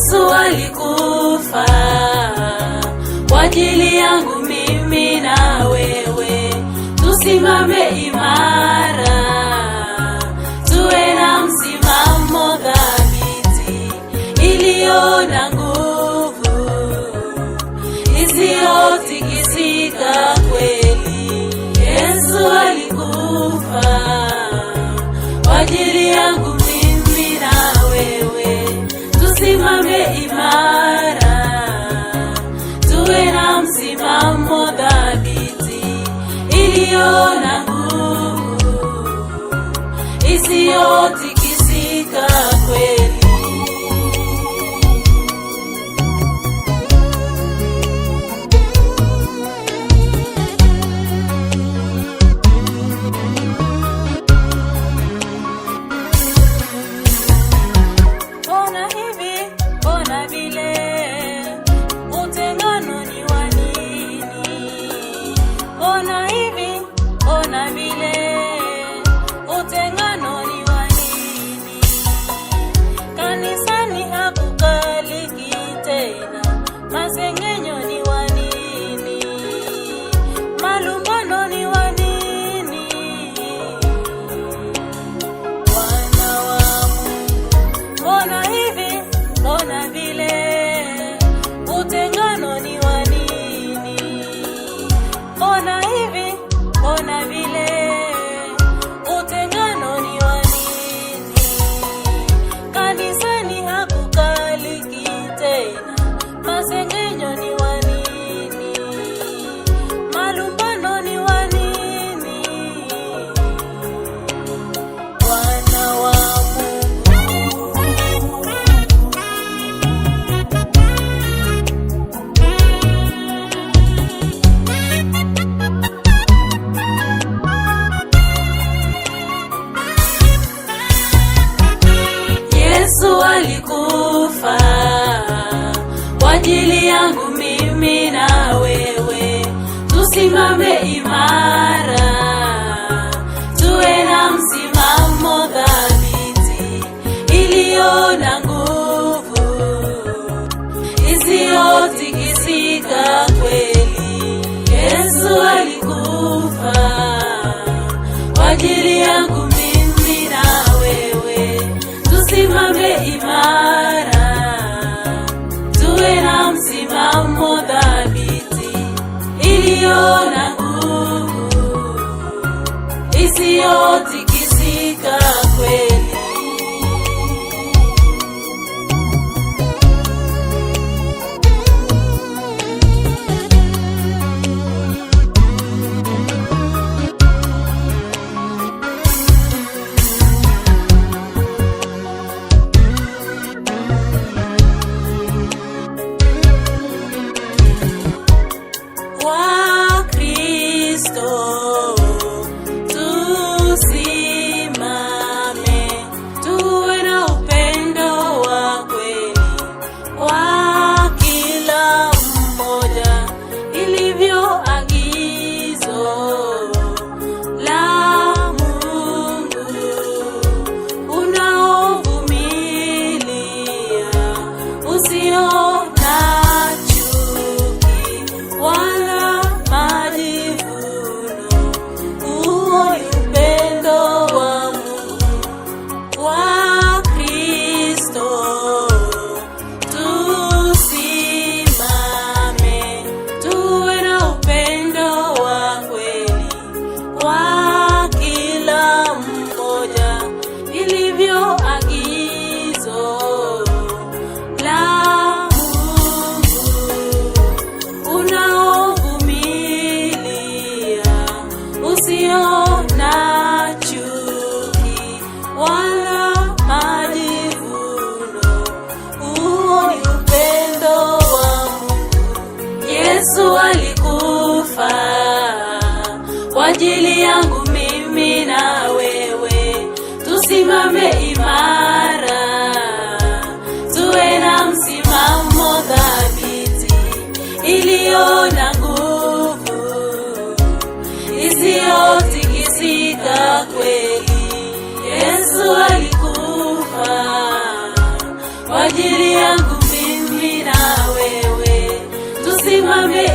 Yesu alikufa kwa ajili yangu mimi na wewe. Tusimame imara, tuwe na msimamo thabiti, iliyo na nguvu, isiyotikisika kweli. Yesu alikufa kwa ajili yangu mimi na wewe. Tusimame imara, tuwe na msimamo thabiti, iliyo na nguvu, isiyotikisika kweli. Masengenyo ni wa nini? Malumbano ni wa nini? Wana wa Mungu, mbona hivi, mbona vile? Utengano ni wa nini? Mbona hivi, mbona vile? Utengano ni wa nini? Kanisani hakukaliki tena. Masengenyo ni wa nini? Malumbano ni wa nini? Wana wa Mungu, Yesu alikufa kwa ajili yangu mimi na wewe. Tusimame imara, tuwe na msimamo thabiti, iliyo na nguvu, isiyotikisika kweli. Yesu alikufa kwa ajili yangu mimi na wewe. Tusimame imara, tuwe na msimamo thabiti, iliyo na nguvu, nisamehe